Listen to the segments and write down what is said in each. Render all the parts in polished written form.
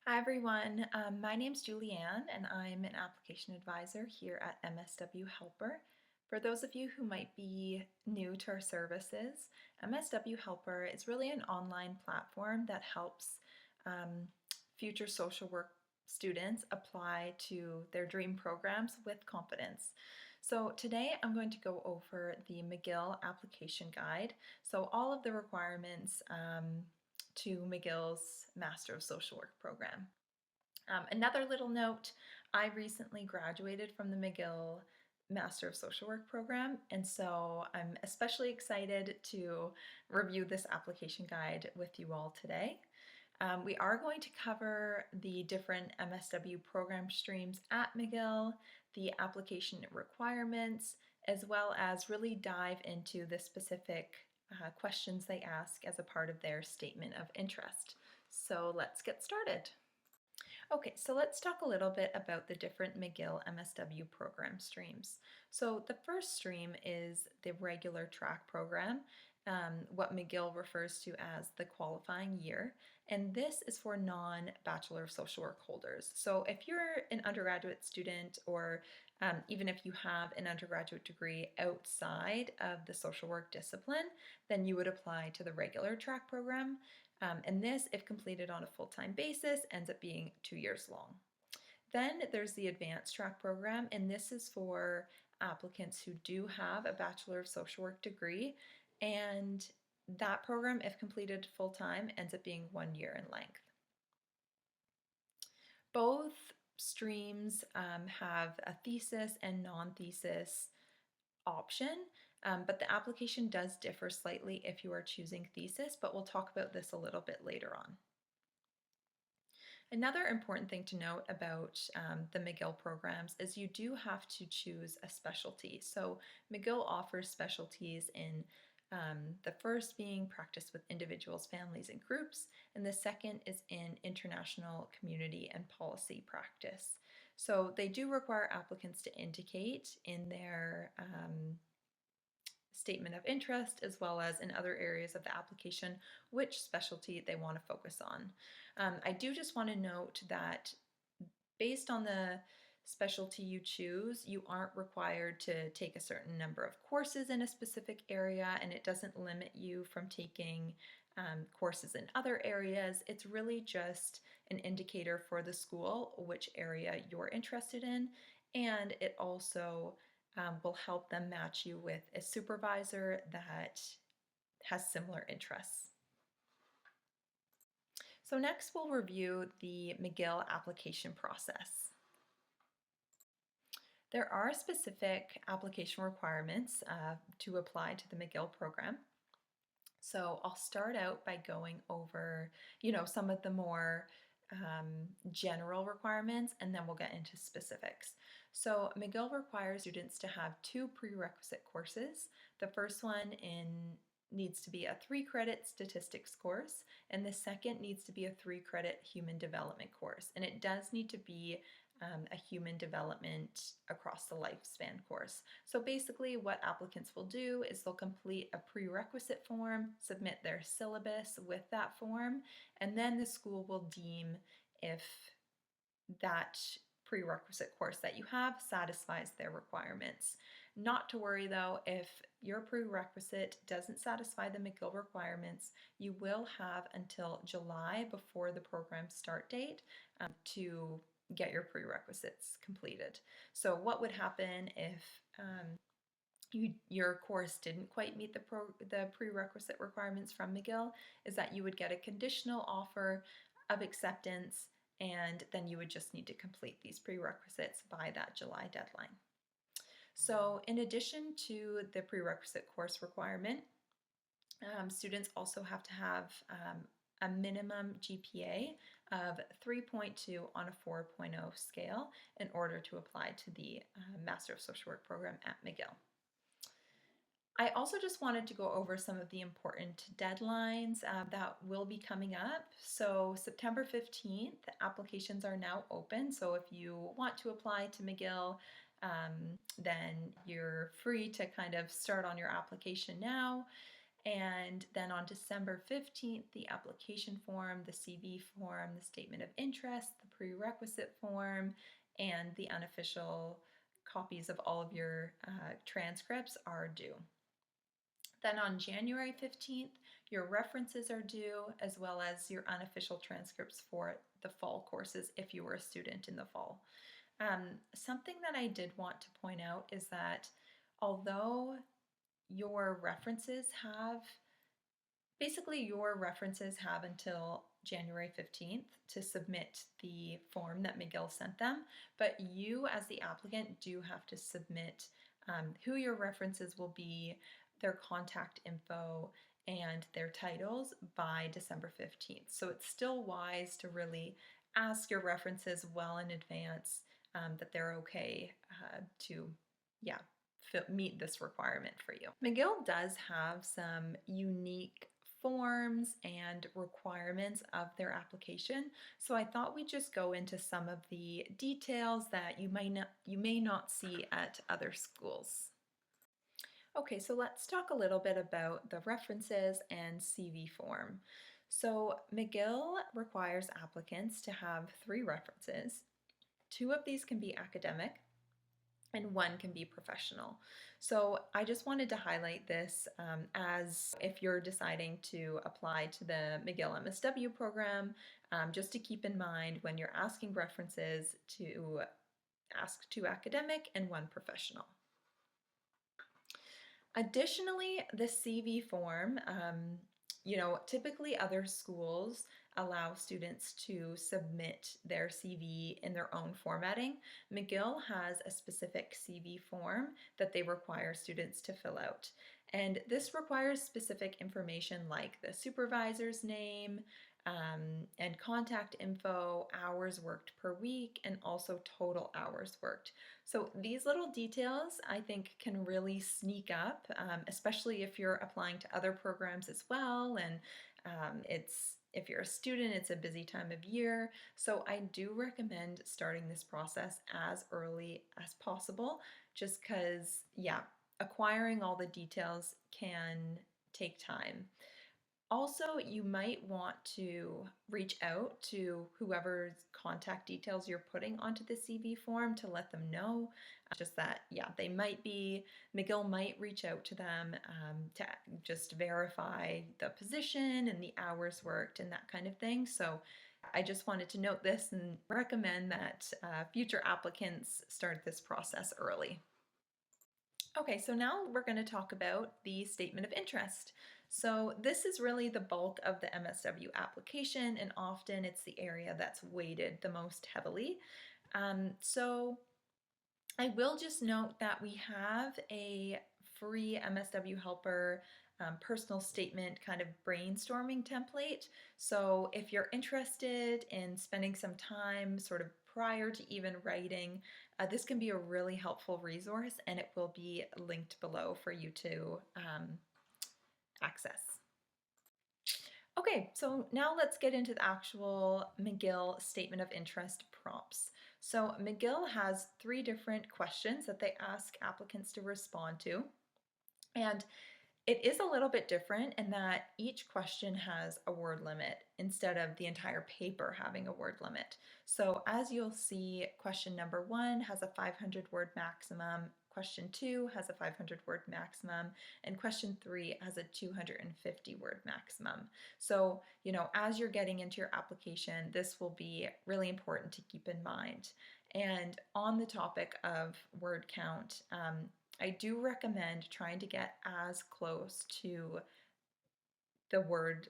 Hi everyone, my name's Julianne and I'm an application advisor here at MSW Helper. For those of you who might be new to our services, MSW Helper is really an online platform that helps future social work students apply to their dream programs with confidence. So today I'm going to go over the McGill application guide. So all of the requirements to McGill's Master of Social Work program. Another little note, I recently graduated from the McGill Master of Social Work program, and so I'm especially excited to review this application guide with you all today. We are going to cover the different MSW program streams at McGill, the application requirements, as well as really dive into the specific questions they ask as a part of their statement of interest. So let's get started. Okay, so let's talk a little bit about the different McGill MSW program streams. So the first stream is the regular track program, what McGill refers to as the qualifying year, and this is for non-Bachelor of Social Work holders. So if you're an undergraduate student or even if you have an undergraduate degree outside of the social work discipline, then you would apply to the regular track program. And this, if completed on a full-time basis, ends up being 2 years long. Then there's the advanced track program, and this is for applicants who do have a Bachelor of Social Work degree, and that program, if completed full-time, ends up being 1 year in length. Both streams have a thesis and non-thesis option, but the application does differ slightly if you are choosing thesis, but we'll talk about this a little bit later on. Another important thing to note about the McGill programs is you do have to choose a specialty. So McGill offers specialties in the first being practice with individuals, families, and groups, and the second is in international community and policy practice. So they do require applicants to indicate in their statement of interest, as well as in other areas of the application, which specialty they want to focus on. I do just want to note that based on the specialty you choose, you aren't required to take a certain number of courses in a specific area, and it doesn't limit you from taking courses in other areas. It's really just an indicator for the school which area you're interested in, and it also will help them match you with a supervisor that has similar interests. So next we'll review the McGill application process. There are specific application requirements to apply to the McGill program. So I'll start out by going over, some of the more general requirements, and then we'll get into specifics. So McGill requires students to have 2 prerequisite courses. The first one needs to be a 3-credit statistics course, and the second needs to be a 3-credit human development course. And it does need to be a human development across the lifespan course. So basically what applicants will do is they'll complete a prerequisite form, submit their syllabus with that form, and then the school will deem if that prerequisite course that you have satisfies their requirements. Not to worry though, if your prerequisite doesn't satisfy the McGill requirements, you will have until July before the program start date to get your prerequisites completed. So what would happen if your course didn't quite meet the prerequisite requirements from McGill is that you would get a conditional offer of acceptance, and then you would just need to complete these prerequisites by that July deadline. So in addition to the prerequisite course requirement, students also have to have a minimum GPA of 3.2 on a 4.0 scale in order to apply to the Master of Social Work program at McGill. I also just wanted to go over some of the important deadlines that will be coming up. So September 15th, applications are now open. So if you want to apply to McGill, then you're free to kind of start on your application now. And then on December 15th, the application form, the CV form, the statement of interest, the prerequisite form, and the unofficial copies of all of your transcripts are due. Then on January 15th, your references are due, as well as your unofficial transcripts for the fall courses if you were a student in the fall. Something that I did want to point out is that although your references have until January 15th to submit the form that McGill sent them, but you as the applicant do have to submit who your references will be, their contact info, and their titles by December 15th. So it's still wise to really ask your references well in advance that they're okay to meet this requirement for you. McGill does have some unique forms and requirements of their application, so I thought we'd just go into some of the details that you may not see at other schools. Okay, so let's talk a little bit about the references and CV form. So McGill requires applicants to have 3 references. 2 of these can be academic and 1 can be professional. So I just wanted to highlight this as if you're deciding to apply to the McGill MSW program, just to keep in mind when you're asking references to ask 2 academic and 1 professional. Additionally, the CV form, typically other schools allow students to submit their CV in their own formatting. McGill has a specific CV form that they require students to fill out. And this requires specific information like the supervisor's name, and contact info, hours worked per week, and also total hours worked. So these little details I think can really sneak up, especially if you're applying to other programs as well, and if you're a student, it's a busy time of year. So I do recommend starting this process as early as possible, just because, acquiring all the details can take time. Also, you might want to reach out to whoever's contact details you're putting onto the CV form to let them know. Just that, McGill might reach out to them to just verify the position and the hours worked and that kind of thing. So I just wanted to note this and recommend that future applicants start this process early. Okay, so now we're going to talk about the statement of interest. So this is really the bulk of the MSW application, and often it's the area that's weighted the most heavily. So I will just note that we have a free MSW Helper personal statement kind of brainstorming template. So if you're interested in spending some time sort of prior to even writing, this can be a really helpful resource, and it will be linked below for you to access. Okay, so now let's get into the actual McGill Statement of Interest prompts. So McGill has 3 different questions that they ask applicants to respond to, and it is a little bit different in that each question has a word limit instead of the entire paper having a word limit. So as you'll see, question number 1 has a 500-word maximum, question 2 has a 500-word maximum, and question 3 has a 250-word maximum. So, as you're getting into your application, this will be really important to keep in mind. And on the topic of word count, I do recommend trying to get as close to the word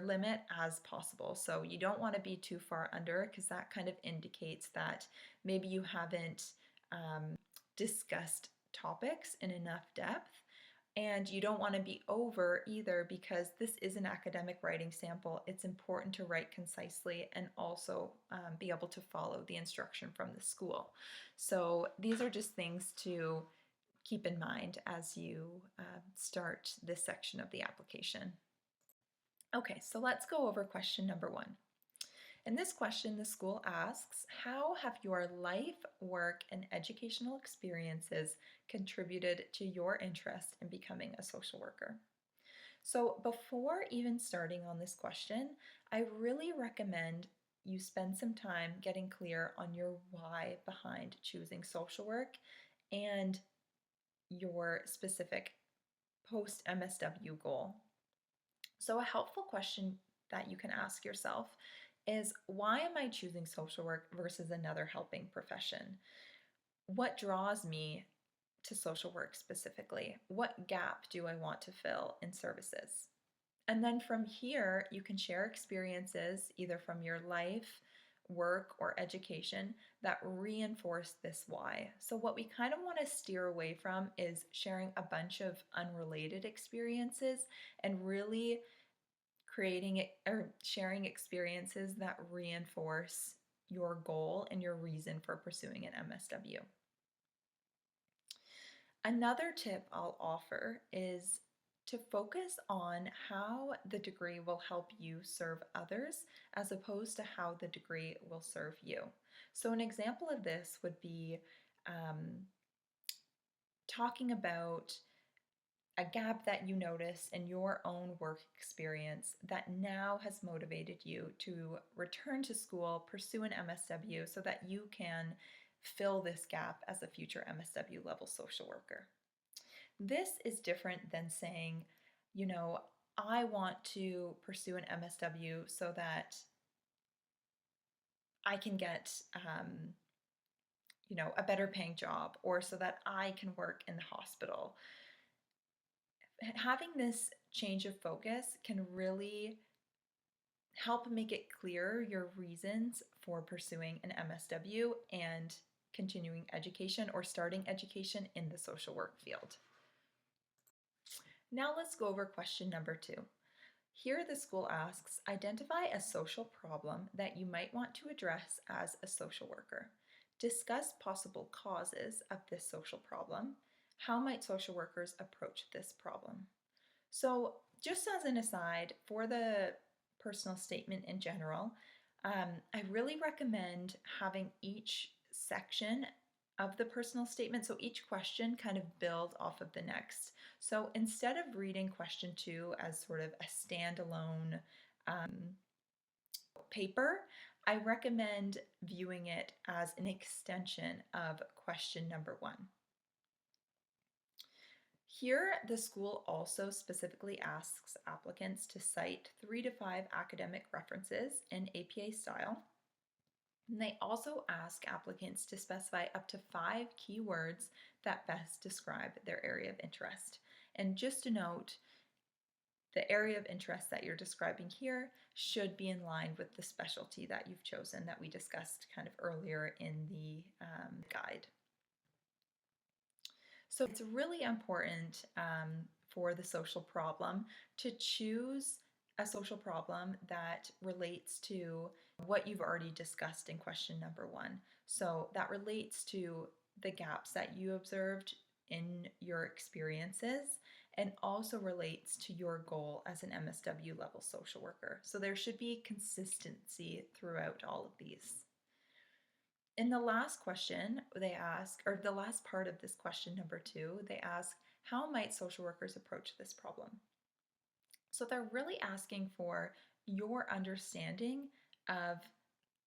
limit as possible. So you don't want to be too far under, because that kind of indicates that maybe you haven't discussed topics in enough depth. And you don't want to be over either, because this is an academic writing sample. It's important to write concisely and also be able to follow the instruction from the school. So these are just things to keep in mind as you start this section of the application. Okay, so let's go over question number 1. In this question, the school asks, how have your life, work, and educational experiences contributed to your interest in becoming a social worker? So before even starting on this question, I really recommend you spend some time getting clear on your why behind choosing social work and your specific post MSW goal. So, a helpful question that you can ask yourself is, why am I choosing social work versus another helping profession? What draws me to social work specifically? What gap do I want to fill in services? And then from here, you can share experiences either from your life, work, or education that reinforce this why. So, what we kind of want to steer away from is sharing a bunch of unrelated experiences and really creating it or sharing experiences that reinforce your goal and your reason for pursuing an MSW. Another tip I'll offer is to focus on how the degree will help you serve others as opposed to how the degree will serve you. So, an example of this would be talking about a gap that you notice in your own work experience that now has motivated you to return to school, pursue an MSW so that you can fill this gap as a future MSW level social worker. This is different than saying, I want to pursue an MSW so that I can get, a better paying job or so that I can work in the hospital. Having this change of focus can really help make it clear your reasons for pursuing an MSW and continuing education or starting education in the social work field. Now let's go over question number 2. Here the school asks, identify a social problem that you might want to address as a social worker. Discuss possible causes of this social problem. How might social workers approach this problem? So, just as an aside, for the personal statement in general, I really recommend having each section of the personal statement, so each question kind of build off of the next. So instead of reading question 2 as sort of a standalone paper, I recommend viewing it as an extension of question number 1. Here, the school also specifically asks applicants to cite 3 to 5 academic references in APA style. And they also ask applicants to specify up to 5 keywords that best describe their area of interest. And just to note, the area of interest that you're describing here should be in line with the specialty that you've chosen that we discussed kind of earlier in the guide. So it's really important for the social problem to choose a social problem that relates to what you've already discussed in question number 1. So that relates to the gaps that you observed in your experiences and also relates to your goal as an MSW level social worker. So there should be consistency throughout all of these. In the last question, they ask, or the last part of this question number 2, they ask, how might social workers approach this problem? So they're really asking for your understanding of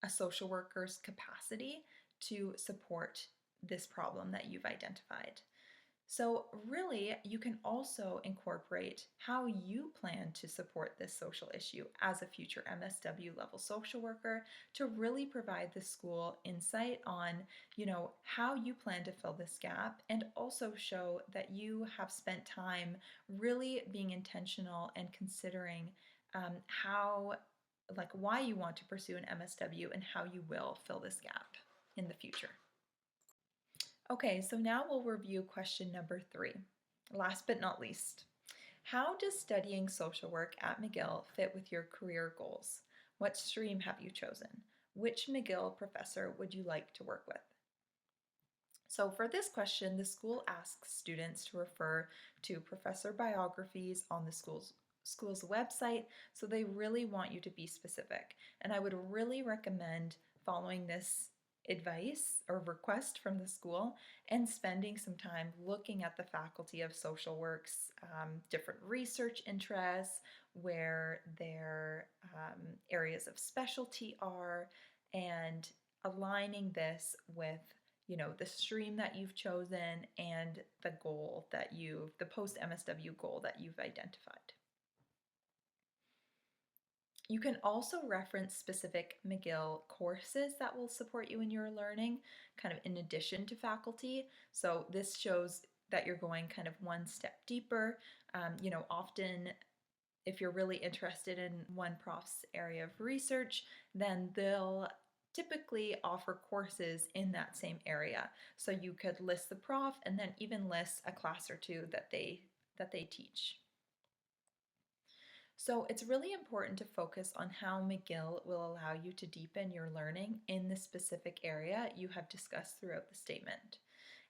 a social worker's capacity to support this problem that you've identified. So really, you can also incorporate how you plan to support this social issue as a future MSW level social worker to really provide the school insight on, how you plan to fill this gap and also show that you have spent time really being intentional and considering why you want to pursue an MSW and how you will fill this gap in the future. Okay, so now we'll review question number 3. Last but not least, how does studying social work at McGill fit with your career goals? What stream have you chosen? Which McGill professor would you like to work with? So for this question, the school asks students to refer to professor biographies on the school's website, so they really want you to be specific. And I would really recommend following this advice or request from the school and spending some time looking at the Faculty of Social Work's different research interests, where their areas of specialty are, and aligning this with the stream that you've chosen and the post MSW goal that you've identified. You can also reference specific McGill courses that will support you in your learning, kind of in addition to faculty. So this shows that you're going kind of one step deeper. Often if you're really interested in one prof's area of research, then they'll typically offer courses in that same area. So you could list the prof and then even list a class or two that they teach. So it's really important to focus on how McGill will allow you to deepen your learning in the specific area you have discussed throughout the statement.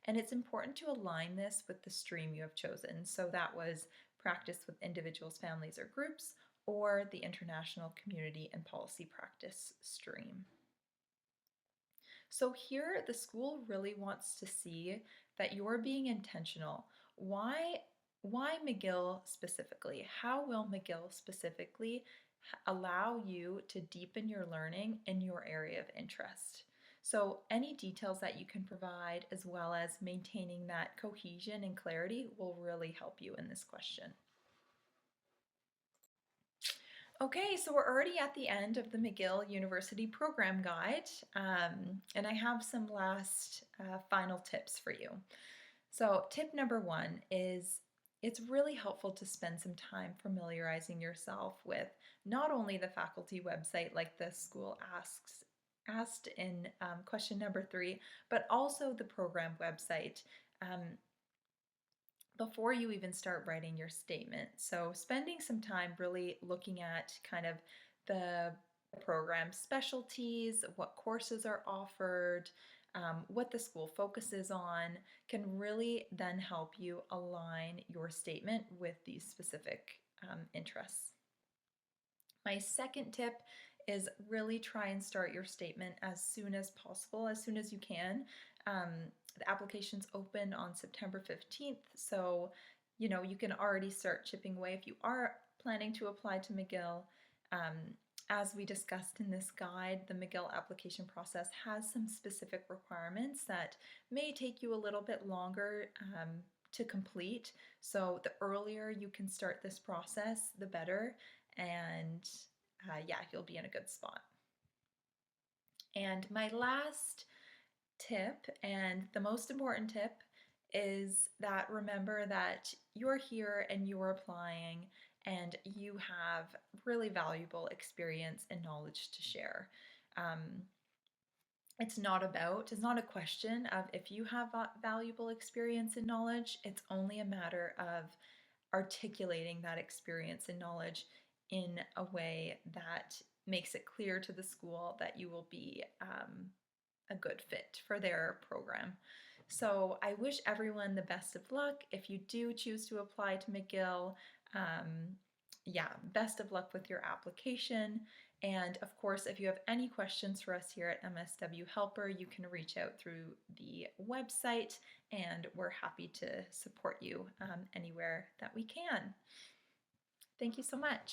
And it's important to align this with the stream you have chosen. So that was practice with individuals, families, or groups, or the international community and policy practice stream. So here the school really wants to see that you're being intentional. Why McGill specifically? How will McGill specifically allow you to deepen your learning in your area of interest? So any details that you can provide, as well as maintaining that cohesion and clarity, will really help you in this question. Okay, so we're already at the end of the McGill University Program Guide, and I have some last final tips for you. So tip number 1 is it's really helpful to spend some time familiarizing yourself with not only the faculty website like the school asked in question number 3, but also the program website before you even start writing your statement. So spending some time really looking at kind of the program specialties, what courses are offered, what the school focuses on, can really then help you align your statement with these specific interests. My second tip is really try and start your statement as soon as possible, as soon as you can. The application's open on September 15th, so you can already start chipping away if you are planning to apply to McGill. As we discussed in this guide, the McGill application process has some specific requirements that may take you a little bit longer to complete. So the earlier you can start this process, the better. And yeah, you'll be in a good spot. And my last tip, and the most important tip, is that remember that you're here and you're applying and you have really valuable experience and knowledge to share. It's not a question of if you have valuable experience and knowledge. It's only a matter of articulating that experience and knowledge in a way that makes it clear to the school that you will be a good fit for their program. So I wish everyone the best of luck. If you do choose to apply to McGill, yeah, best of luck with your application. And of course, if you have any questions for us here at MSW Helper, you can reach out through the website, and we're happy to support you anywhere that we can. Thank you so much.